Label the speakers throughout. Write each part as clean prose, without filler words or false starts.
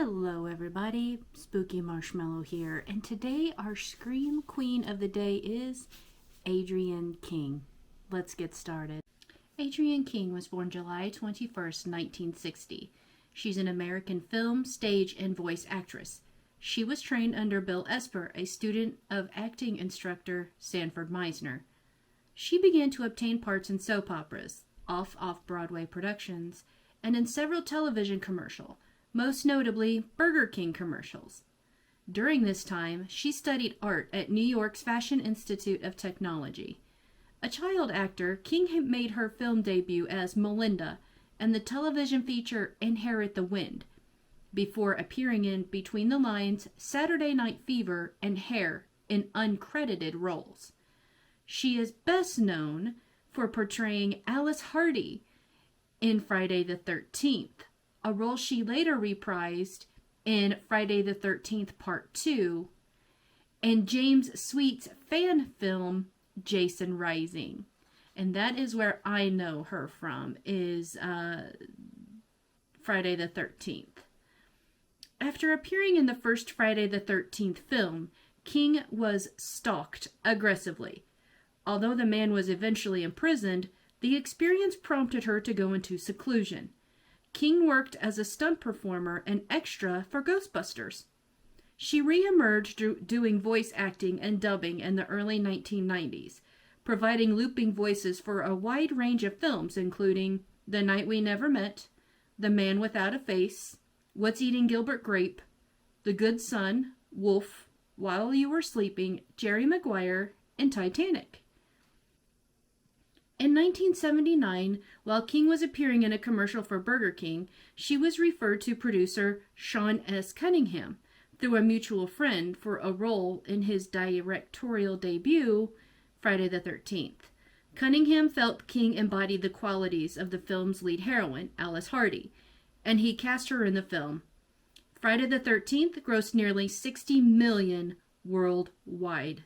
Speaker 1: Hello everybody, Spooky Marshmallow here, and today our Scream Queen of the day is Adrienne King. Let's get started. Adrienne King was born July 21st, 1960. She's an American film, stage, and voice actress. She was trained under Bill Esper, a student of acting instructor Sanford Meisner. She began to obtain parts in soap operas, off-Broadway productions, and in several television commercials, most notably Burger King commercials. During this time, she studied art at New York's Fashion Institute of Technology. A child actor, King had made her film debut as Melinda in the television feature Inherit the Wind, before appearing in Between the Lines, Saturday Night Fever, and Hair in uncredited roles. She is best known for portraying Alice Hardy in Friday the 13th, a role she later reprised in Friday the 13th Part 2, and James Sweet's fan film, Jason Rising. And that is where I know her from, is Friday the 13th. After appearing in the first Friday the 13th film, King was stalked aggressively. Although the man was eventually imprisoned, the experience prompted her to go into seclusion. King worked as a stunt performer and extra for Ghostbusters. She re-emerged doing voice acting and dubbing in the early 1990s, providing looping voices for a wide range of films including The Night We Never Met, The Man Without a Face, What's Eating Gilbert Grape, The Good Son, Wolf, While You Were Sleeping, Jerry Maguire, and Titanic. In 1979, while King was appearing in a commercial for Burger King, she was referred to producer Sean S. Cunningham through a mutual friend for a role in his directorial debut, Friday the 13th. Cunningham felt King embodied the qualities of the film's lead heroine, Alice Hardy, and he cast her in the film. Friday the 13th grossed nearly $60 million worldwide.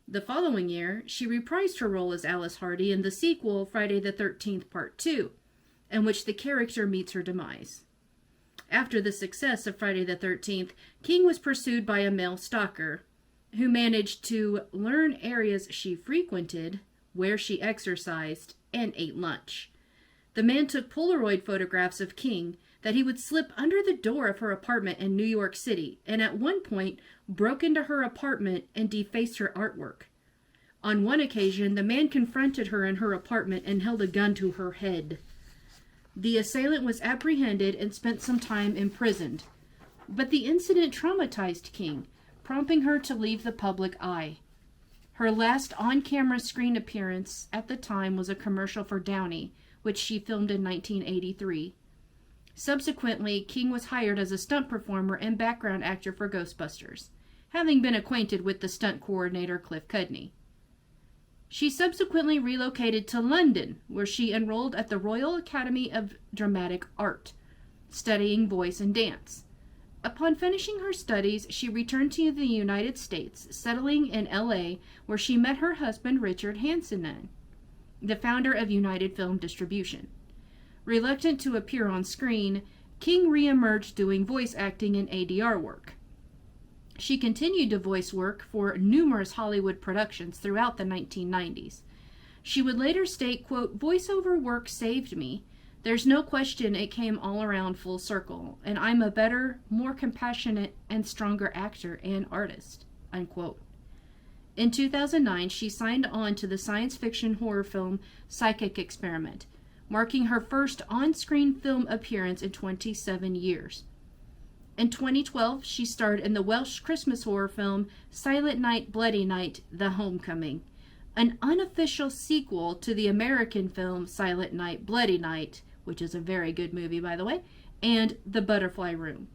Speaker 1: The following year, she reprised her role as Alice Hardy in the sequel, Friday the 13th Part 2, in which the character meets her demise. After the success of Friday the 13th, King was pursued by a male stalker who managed to learn areas she frequented, where she exercised, and ate lunch. The man took Polaroid photographs of King that he would slip under the door of her apartment in New York City, and at one point broke into her apartment and defaced her artwork. On one occasion, the man confronted her in her apartment and held a gun to her head. The assailant was apprehended and spent some time imprisoned, but the incident traumatized King, prompting her to leave the public eye. Her last on-camera screen appearance at the time was a commercial for Downey, which she filmed in 1983. Subsequently, King was hired as a stunt performer and background actor for Ghostbusters, having been acquainted with the stunt coordinator Cliff Cudney. She subsequently relocated to London, where she enrolled at the Royal Academy of Dramatic Art, studying voice and dance. Upon finishing her studies, she returned to the United States, settling in LA, where she met her husband Richard Hansen, the founder of United Film Distribution. Reluctant to appear on screen, King re-emerged doing voice acting and ADR work. She continued to voice work for numerous Hollywood productions throughout the 1990s. She would later state, quote, "Voiceover work saved me. There's no question it came all around full circle, and I'm a better, more compassionate, and stronger actor and artist," unquote. In 2009, she signed on to the science fiction horror film Psychic Experiment, marking her first on-screen film appearance in 27 years. In 2012, she starred in the Welsh Christmas horror film Silent Night, Bloody Night, The Homecoming, an unofficial sequel to the American film Silent Night, Bloody Night, which is a very good movie, by the way, and The Butterfly Room.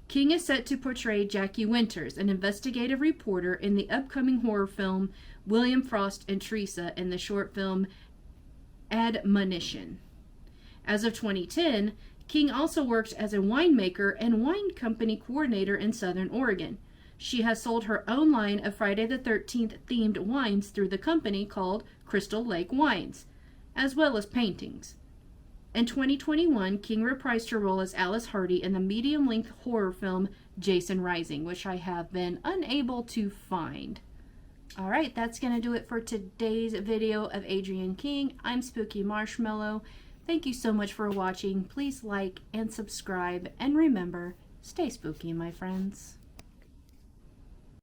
Speaker 1: King is set to portray Jackie Winters, an investigative reporter in the upcoming horror film William Frost and Teresa in the short film Admonition. As of 2010, King also worked as a winemaker and wine company coordinator in Southern Oregon. She has sold her own line of Friday the 13th themed wines through the company called Crystal Lake Wines, as well as paintings. In 2021, King reprised her role as Alice Hardy in the medium-length horror film Jason Rising, which I have been unable to find. Alright, that's going to do it for today's video of Adrienne King. I'm Spooky Marshmallow. Thank you so much for watching. Please like and subscribe, and remember, stay spooky, my friends.